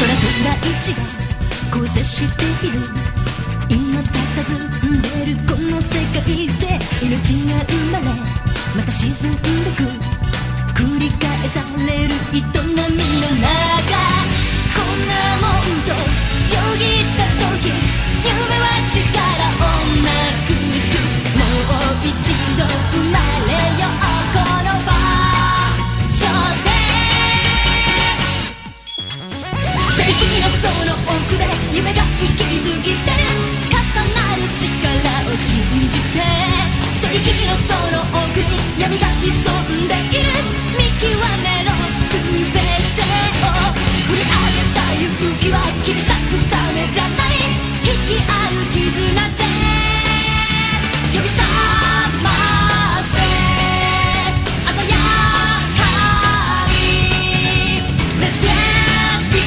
ちが交差している今佇んでるこの世界で命が生まれまた沈んでく繰り返される営みの中こんなもんとよぎった時夢は力をなくすもう一度生まれようこの場所で世紀のその奥で夢が息づいて重なる力を信じて世紀のその奥に闇が潜んでいる見極めろ全てを振り上げた勇気は切り裂くためじゃない引き合う絆で呼び覚ませ鮮やかに Let there be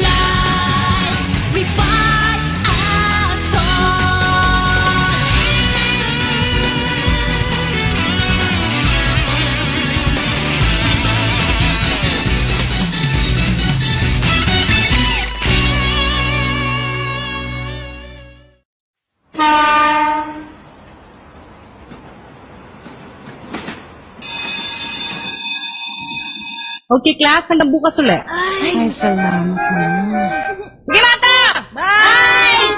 light We fight our soul Okay, class. Hanggang bukas ulit. Ay, salamat naman. Sige, bata! Bye!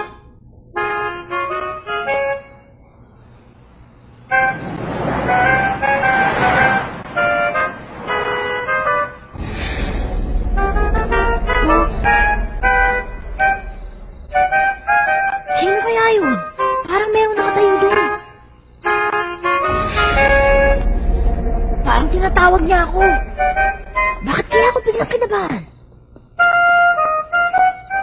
Sino kaya yun? Parang mayroong nakatayo doon. Parang tinatawag niya ako. Bakit kaya ako biglang kinabahan?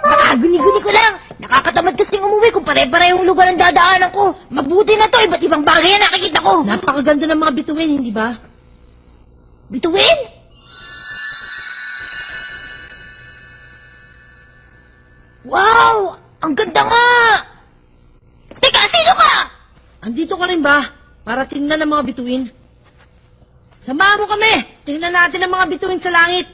Nakaguni-guni ko lang. Nakakatamad kasing umuwi kung pare-parehong lugar ang dadaanan ko. Mabuti na to, iba't ibang bagay na nakikita ko. Napakaganda ng mga bituin, hindi ba? Bituin? Wow! Ang ganda nga! Teka, sino ka? Andito ka rin ba? Para tingnan ang mga bituin. Samahan mo kami! Tingnan natin ang mga bituin sa langit.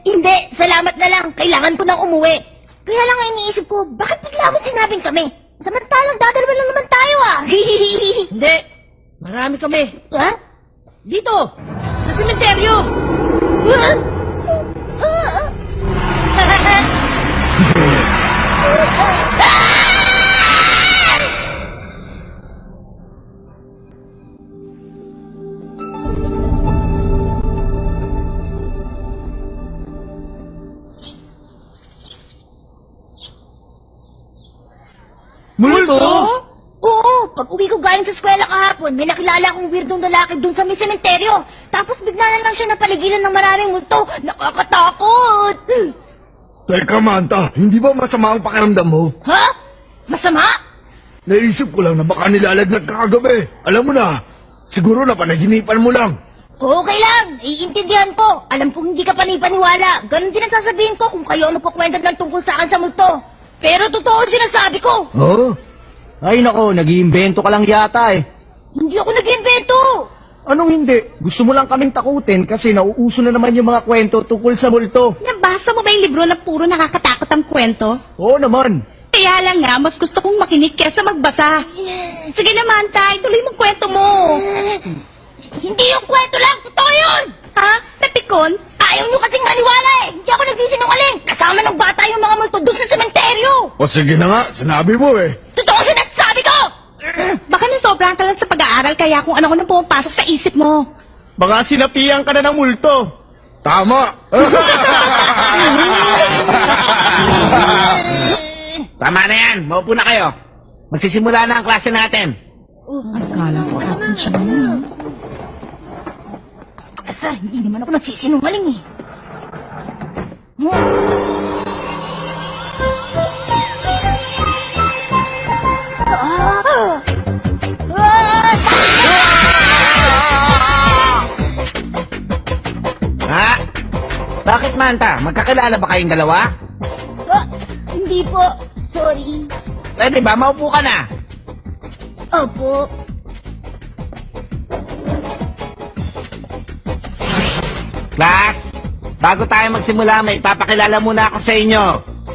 Hindi, salamat na lang. Kailangan ko nang umuwi. Kaya lang ang iniisip ko, bakit bigla mo sinabing kami? Samantalang dadalawa lang naman tayo ah. Hindi. Marami kami. Ha? Dito! Sa sementeryo! Multo? Oo, pag uwi ko galing sa eskwela kahapon, may nakilala akong weirdong lalaki dun sa may sementeryo. Tapos bigla na lang siya napaligiran ng maraming multo. Nakakatakot! Teka, Manta, hindi ba masama ang pakiramdam mo? Ha? Masama? Naisip ko lang na baka nilalagnat ka kagabi. Alam mo na, siguro na panaginipan mo lang. Okay lang, iintindihan ko. Alam kong hindi ka panipaniwala. Ganon din ang sasabihin ko kung kayo ano pakwenta lang tungkol sa akin sa multo. Pero totoo ang sinasabi ko. Oh? Ay nako, nag-iimbento ka lang yata eh. Hindi ako nag-invento. Anong hindi? Gusto mo lang kaming takutin kasi nauuso na naman yung mga kwento tungkol sa multo. Nabasa mo ba yung libro na puro nakakatakot ang kwento? Oo naman. Kaya lang nga, mas gusto kong makinig kesa magbasa. Sige naman, Tay, tuloy mong kwento mo. Hindi yung kwento lang, totoo yun. Ha? Napikon? Ayaw nyo kasing maniwala eh. Hindi ako nagsisinungaling. Kasama ng bata yung mga multo doon sa sementeryo. O sige na nga, sinabi mo eh. Totoo sinasabi ko. Baka nasobrahan ka lang sa pag-aaral kaya kung ano-ano pumapasok sa isip mo. Baka sinapian ka na ng multo. Tama! Tama na yan. Maupo na kayo. Magsisimula na ang klase natin. Ay, kala ko natin siya naman. Asa, hindi naman ako nagsisinungaling eh. Ha? Bakit, Manta? Magkakilala ba kayong dalawa? Hindi po. Sorry. Pwede ba? Maupo ka na. Opo. Class, bago tayo magsimula, may ipapakilala muna ako sa inyo.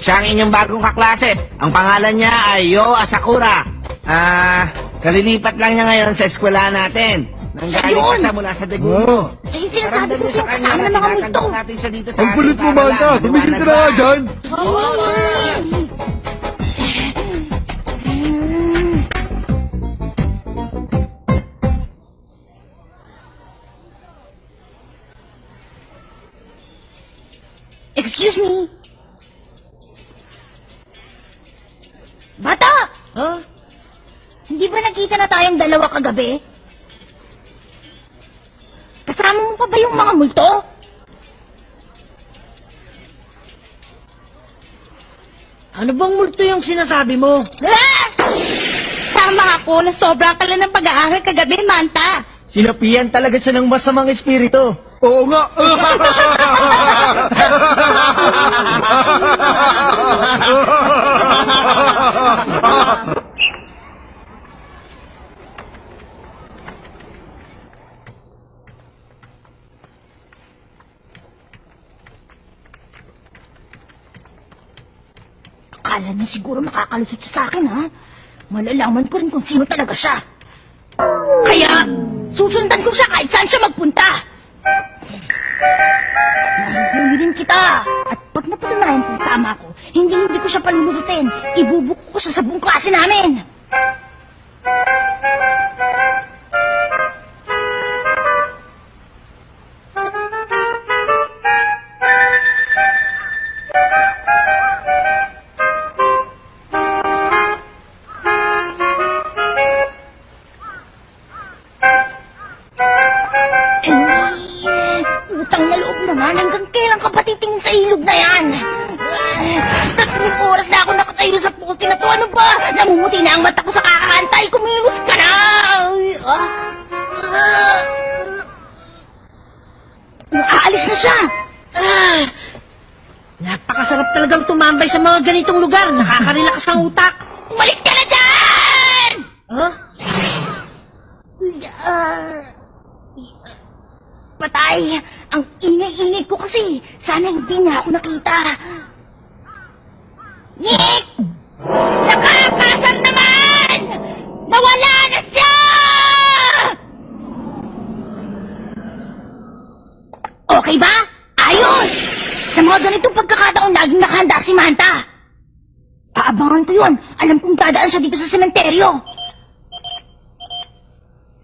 Siya ang inyong bagong kaklase. Ang pangalan niya ay Yo Asakura. Kalilipat lang niya ngayon sa eskwela natin. Nanggaling Ayun! siya mula sa Degundo. Eh, sinasabi ko sa'yo, kasama ng mga multo. tinatanggap natin siya dito sa Ang kulit mo, Manta! Tumigil ka na nga dyan! Excuse me. Bata! Huh? Hindi ba nakita na tayong dalawa kagabi? Kasama mo pa ba yung mga multo? Ano bang multo yung sinasabi mo? Ah! Tama ako na sobrang kala ng pag-aaral kagabi, Manta. Sinapian talaga siya ng masamang espiritu. Oo nga! Akala niya siguro makakalusot siya sa akin, ha? Malalaman ko rin kung sino talaga siya. Kaya, susundan ko siya kahit saan siya magpunta. Mahihuli rin kita. At pag napatunayan kung tama ko, hindi ko siya palulusutin. Ibubuko ko siya sa buong klase namin. Utang na loob naman. Hanggang kailan ka ba titingin sa ilog na yan? 3 oras na ako nakatayo sa poste na to. Ano ba? Namumuti na ang mata ko sa kakahantay. Kumilos ka na! Aalis na siya! Napakasarap talagang tumambay sa mga ganitong lugar. Nakaka-relax ang utak. Umalis ka na dyan! Huh? Patay! Ang ingay-ingay ko kasi. Sana hindi niya ako nakita. Nick! Nakakasar naman! Nawala na siya! Okay ba? Ayos! Sa mga ganitong pagkakataon, laging nakahanda si Manta. Aabangan ko yun. Alam kong dadaan siya dito sa sementeryo.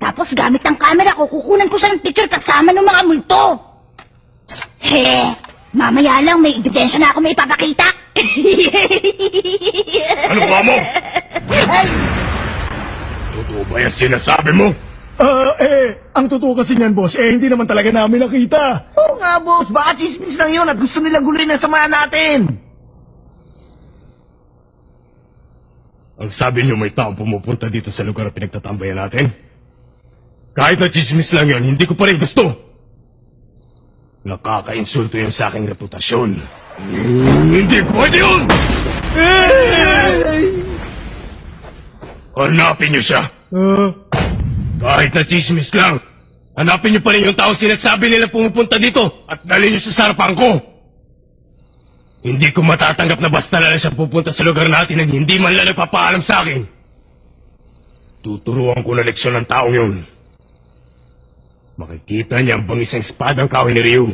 Tapos gamit ang camera ko, kukunan ko siya ng picture kasama ng mga multo. Mamaya lang may ebidensya na ako may ipapakita. Ano ba mo? Totoo ba yung sinasabi mo? Ang totoo kasi niyan, boss, hindi naman talaga namin nakita. Oo nga, boss. Baka chismis lang yun at gusto nila guluhin ang samahan natin. Ang sabi niyo may taong pumupunta dito sa lugar na pinagtatambayan natin? Kahit na chismis lang yun, hindi ko pa rin gusto. Nakaka-insulto yun sa aking reputasyon. Hindi pwede yun! Hanapin niyo siya. Kahit na chismis lang, hanapin niyo pa rin yung taong sinasabi nila pumupunta dito at dalhin niyo sa sarapan ko. Hindi ko matatanggap na basta na lang siya pupunta sa lugar natin at hindi man lang nagpapaalam sa akin. Tuturuan ko na leksyon ng taong yun. Makikita niya ang bangisang espadang kahoy ni Ryu.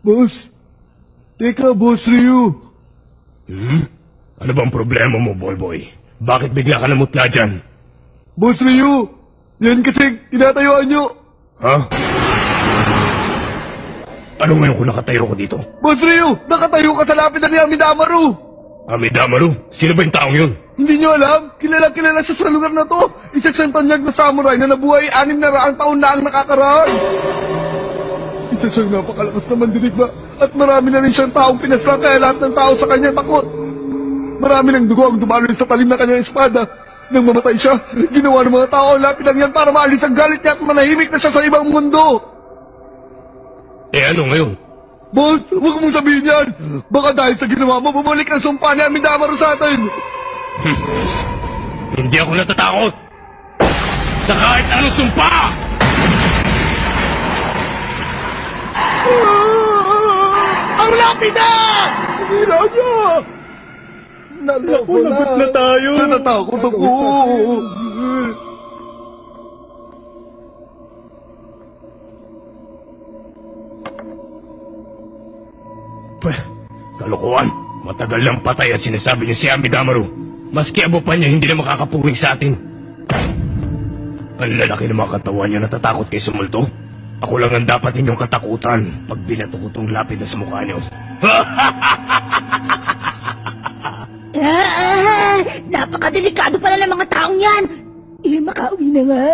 Boss? Teka, Boss Ryu. Ano bang problema mo, Boy? Bakit bigla ka namutla dyan? Boss Ryu, yan kasi tinatayuan niyo. Ha? Ano ngayon kung nakatayo ko dito? Boss Ryu, nakatayo ka sa lapid ni Amidamaru. Amidamaru? Sino ba yung taong yun? Hindi niyo alam? Kilala siya sa lugar na to. Isa siyang tanyag na samurai na nabuhay 600 taon na ang nakakaraan. Isa siyang napakalakas na mandirigma at marami na rin siyang taong pinaslang kaya lahat ng tao sa kanya takot. Marami ng dugo ang dumaloy sa talim na kanyang espada. Nang mamatay siya, ginawa ng mga tao ang lapid lang yan para maalis ang galit niya at manahimik na siya sa ibang mundo. Ano ngayon? Boss, huwag mong sabihin yan. Baka dahil sa ginawa mo, bumalik ang sumpa ni Amidamaru sa atin. Hindi ako natatakot. Sa kahit anong sumpa! Lapid na! Hila niya! Naku, lagot na tayo. Natatakot ako. Kalokohan. Matagal lang patay at sinasabi niya si Amidamaru. Maski abo pa niya, hindi na makakapuwing sa atin. Ang lalaki ng mga katawan niya, natatakot kay sumulto. Ako lang ang dapat ninyong katakutan pag binato ko tong lapid na sa mukha niyo. Napakadelikado pala ng mga taong yan. Makauwi na nga.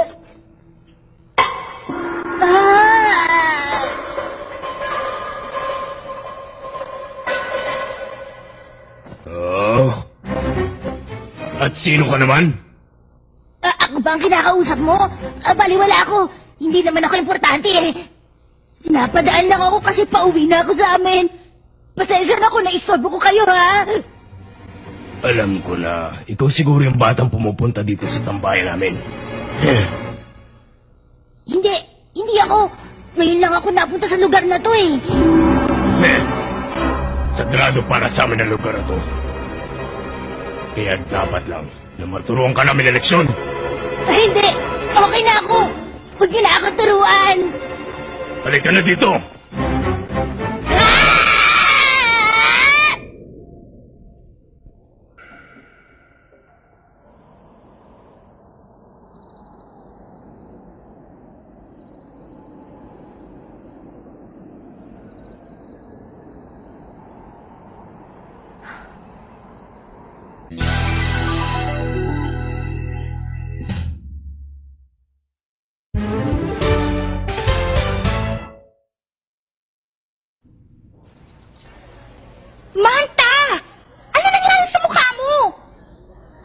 Oh. At sino ka naman? Ako ba ang kinakausap mo? Baliwala ako. Hindi naman ako importante eh. Napadaan lang ako kasi pauwi na ako sa amin. Pasensya na ako na isorbo ko kayo, ha? Alam ko na, ikaw siguro yung batang pumupunta dito sa tambayan namin. Hindi ako. Ngayon lang ako napunta sa lugar na to eh. Sagrado para sa amin ang lugar na to. Kaya dapat lang na maturuan ka namin ng leksyon. Hindi. Okay na ako. Huwag niyo na ako turuan. Halika na dito! Manta! Ano nangyari sa mukha mo?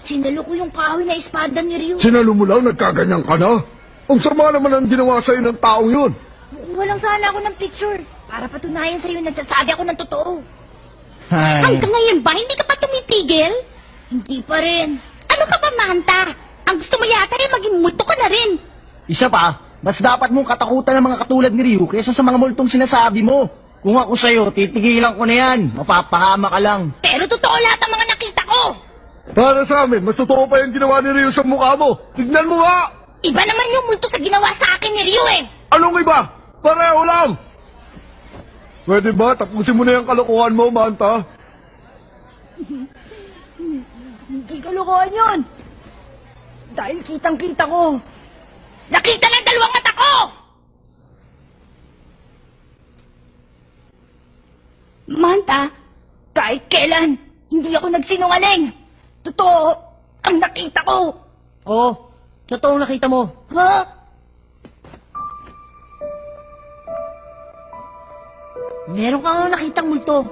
Sinalo ko yung kahoy na espada ni Ryu. Sinalo mo lang, nagkaganyan ka na? Ang sama naman ang ginawa sa'yo ng taong yun. Kukuha lang sana ako ng picture para patunayan sa'yo na nagsasabi ako ng totoo. Ay. Hanggang ngayon ba, hindi ka pa tumipigil? Hindi pa rin. Ano ka ba, Manta? Ang gusto mo yata rin, maging multo ka na rin. Isa pa, mas dapat mong katakutan ng mga katulad ni Ryu kaysa sa mga multong sinasabi mo. Kung ako sa'yo, titigilan ko na yan. Mapapahama ka lang. Pero totoo lahat ang mga nakita ko. Para sa amin, mas totoo pa yung ginawa ni Ryu sa mukha mo. Tignan mo nga! Iba naman yung multo sa ginawa sa akin ni Ryu eh. Anong iba? Pareho lang! Pwede ba? Tapusin mo na yung kalokohan mo, Manta. Hindi kalokohan yun. Dahil kitang-kita ko. Nakita ng dalawang mata ko! Manta, kahit kailan, hindi ako nagsinungaling. Totoo, ang nakita ko. Oo, totoong nakita mo. Ha? Meron kang nakitang multo.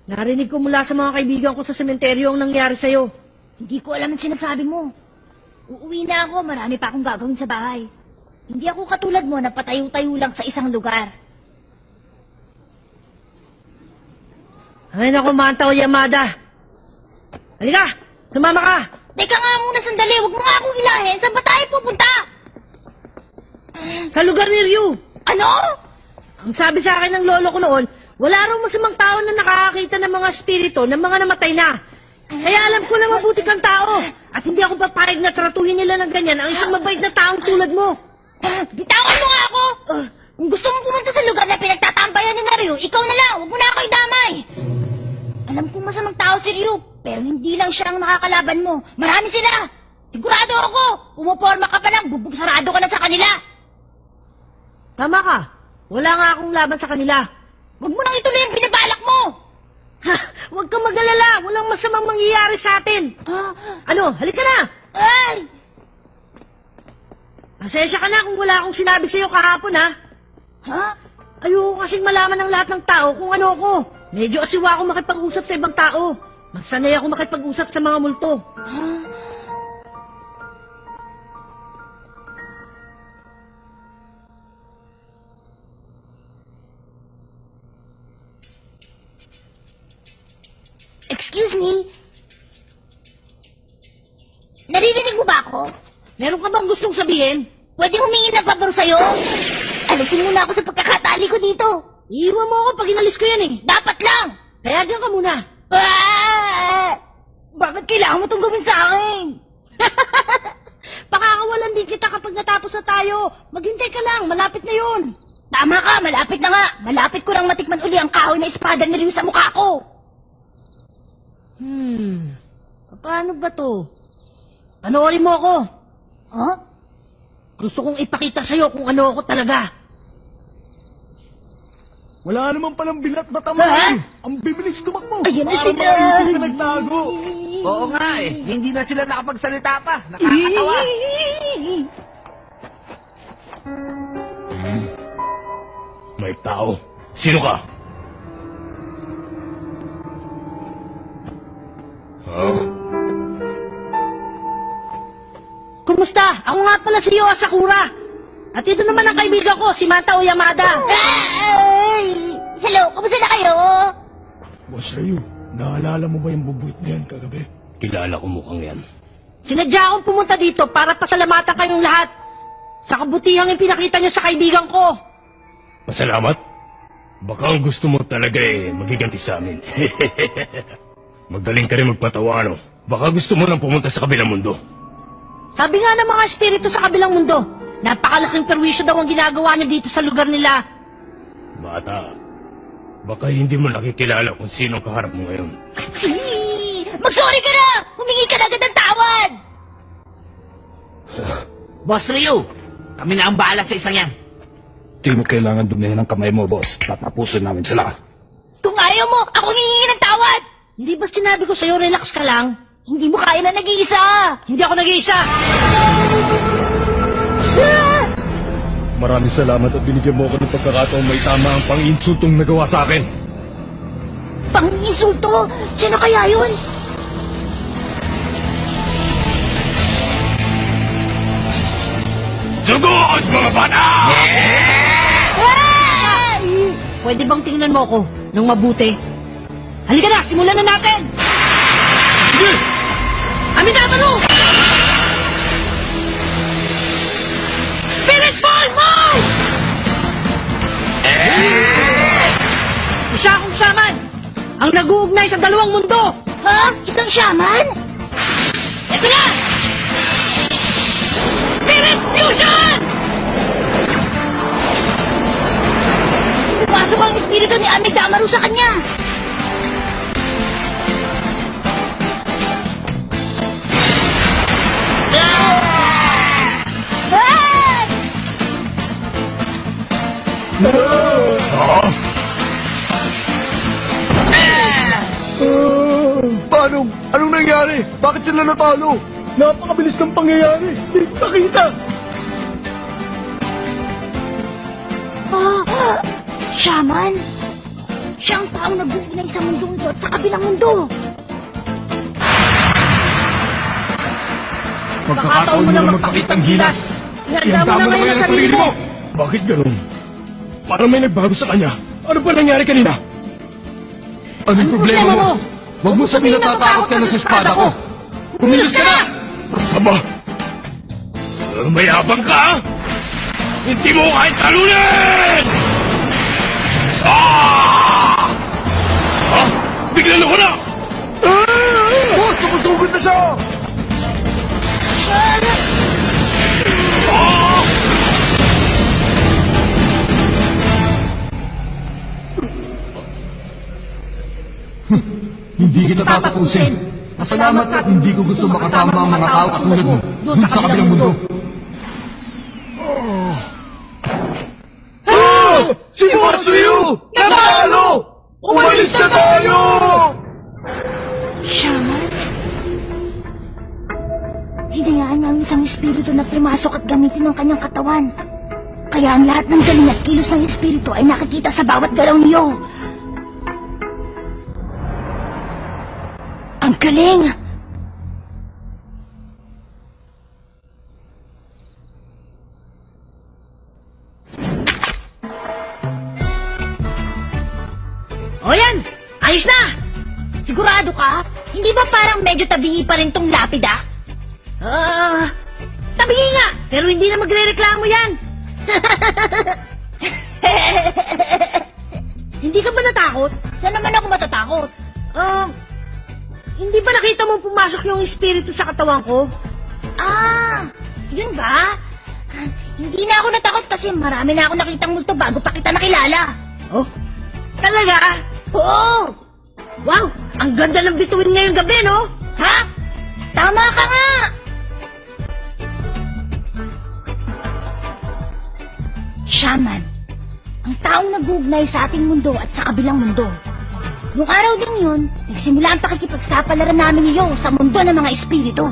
Narinig ko mula sa mga kaibigan ko sa sementeryo ang nangyari sa'yo. Hindi ko alam ang sinasabi mo. Uuwi na ako, marami pa akong gagawin sa bahay. Hindi ako katulad mo na patayo-tayo lang sa isang lugar. Ay naku, Manta o Yamada. Halika, sumama ka. Teka nga muna sandali, huwag mo nga akong hilahin. Saan ba tayo pupunta? Sa lugar ni Ryu. Ano? Ang sabi sa akin ng lolo ko noon, wala raw masamang tao na nakakakita ng mga spirito ng mga namatay na. Kaya alam ko na mabuti kang tao. At hindi ako papayag na tratuhin nila ng ganyan ang isang mabait na taong tulad mo. Bitawan mo nga ako! Kung gusto mong pumunta sa lugar na pinagtatambayan ni Ryu, ikaw na lang, huwag mo na ako idamay! Alam kong masamang tao si Ryu, pero hindi lang siya ang nakakalaban mo. Marami sila! Sigurado ako! Pumaporma ka pa lang, bubugsarado ka na sa kanila! Tama ka. Wala nga akong laban sa kanila. Huwag mo nang ituloy ang binabalak mo! Ha, huwag kang mag-alala. Walang masamang mangyayari sa atin. Ano, halika na. Ay! Pasensya ka na kung wala akong sinabi sa'yo kahapon, ha? Ha? Ayoko kasing malaman ng lahat ng tao kung ano ako. Medyo asiwa ako makipag-usap sa ibang tao. Mas sanay ako makipag-usap sa mga multo. Excuse me? Naririnig mo ba ako? Meron ka bang gustong sabihin? Pwede humingi ng pabor sa'yo? Alisin mo na ako sa pagkakatali ko dito. Iiwan mo ako pag inalis ko yan eh. Dapat lang! Kaya dyan ka muna. Ah! Bakit kailangan mo itong gawin sa akin? Pakakawalan din kita kapag natapos na tayo. Maghintay ka lang, malapit na yun. Tama ka, malapit na nga. Malapit ko lang matikman uli ang kahoy na espada ni Ryu sa mukha ko. Paano ba to? Panoorin mo ako. Huh? Gusto kong ipakita sa'yo kung ano ako talaga. Wala naman palang bilat na tamaan. Ang bibilis tumakbo. Ayan na Para sila. makaisip na nagtago. Oo nga eh. Hindi na sila nakapagsalita pa. Nakakatawa. May tao. Sino ka? Kumusta? Ako nga pala si Yo Asakura. At ito naman ang kaibigan ko, si Mata Oyamada. Ay! Hello, kumusta na kayo? Boss Ryu, naalala mo ba yung bubuit niyan kagabi? Kilala ko mukhang yan. Sinadya akong pumunta dito para pasalamatan kayong lahat sa kabutihang yung pinakita niyo sa kaibigan ko. Pasalamat? Baka ang gusto mo talaga magiganti sa amin. Magaling ka rin magpatawa, no? Baka gusto mo nang pumunta sa kabilang mundo. Sabi nga ng mga espiritu sa kabilang mundo, napakalaking perwisyo daw ang ginagawa niyo dito sa lugar nila. Bata, baka hindi mo nakikilala kung sino ang kaharap mo ngayon. Mag-sorry ka na! Humingi ka na agad ng tawad! Boss Ryu, kami na ang bahala sa isang yan. Di mo kailangan dumihan ng kamay mo, boss. Tatapusin namin sila. Kung ayaw mo, ako hihingi ng tawad! Hindi ba sinabi ko sa'yo, relax ka lang? Hindi mo kaya na nag-iisa! Hindi ako nag-iisa. Maraming salamat at binigyan mo ako ng pagkakataon may tama ang pang-insultong nagawa sa akin. Pang-insulto? Sino kaya yun? Sugod, mga bata! Pwede bang tingnan mo ko ng mabuti? Halika na, simulan na natin! Sige! Amidabaro! Spirit Ball Move! Isa akong shaman! Ang nag-uugnay sa dalawang mundo! Ha? Isang shaman? Ito na! Spirit Fusion! Pumasok ang espiritu ni Amidamaru sa kanya! Paano? Anong nangyari? Bakit sila natalo? Napakabilis ng pangyayari. Hindi ko nakita. Shaman? Siya ang taong nag-uugnay sa mundong ito at sa kabilang mundo. Pagkakataon mo na magpakitang gilas. Ihanda mo na ngayon ang sarili mo! Bakit ganun? Parang may nagbago sa kanya. Ano ba nangyari kanina? Anong problema mo? Huwag mo sabihin na natatakot ka na sa espada ko. Kumilos ka na! Aba! Mayabang ka! Hindi mo kahit talunin! Ah! Ah! Biglan ako na! Oh, sumusugod na siya! Ah! Hindi kita tatapusin. Pasalamat at hindi ko gusto makasama ang mga tao katulad mo dun sa kabilang mundo. Si Boss Ryu! Natalo! Umalis na tayo! Shaman? Hindi hinayaan niya ang isang espiritu na pumasok at gamitin ang kanyang katawan. Kaya ang lahat ng galing at kilos ng espiritu ay nakikita sa bawat galaw niyo. Ang galing! O yan! Ayos na! Sigurado ka? Hindi ba parang medyo tabii pa rin tong lapida? Tabi nga! Pero hindi na magre-reklamo yan! Hindi ka ba natakot? Saan naman ako matatakot? Hindi ba nakita mo pumasok yung espiritu sa katawan ko? Ah, yun ba? Hindi na ako natakot kasi marami na ako nakitang multo bago pa kita nakilala. Oh? Talaga? Oo! Wow! Ang ganda ng bituin ngayong gabi, no? Ha? Tama ka nga! Shaman, ang taong nag-uugnay sa ating mundo at sa kabilang mundo. Noong araw din yun, nagsimula ang pakikipagsapalaran namin iyo sa mundo ng mga espiritu.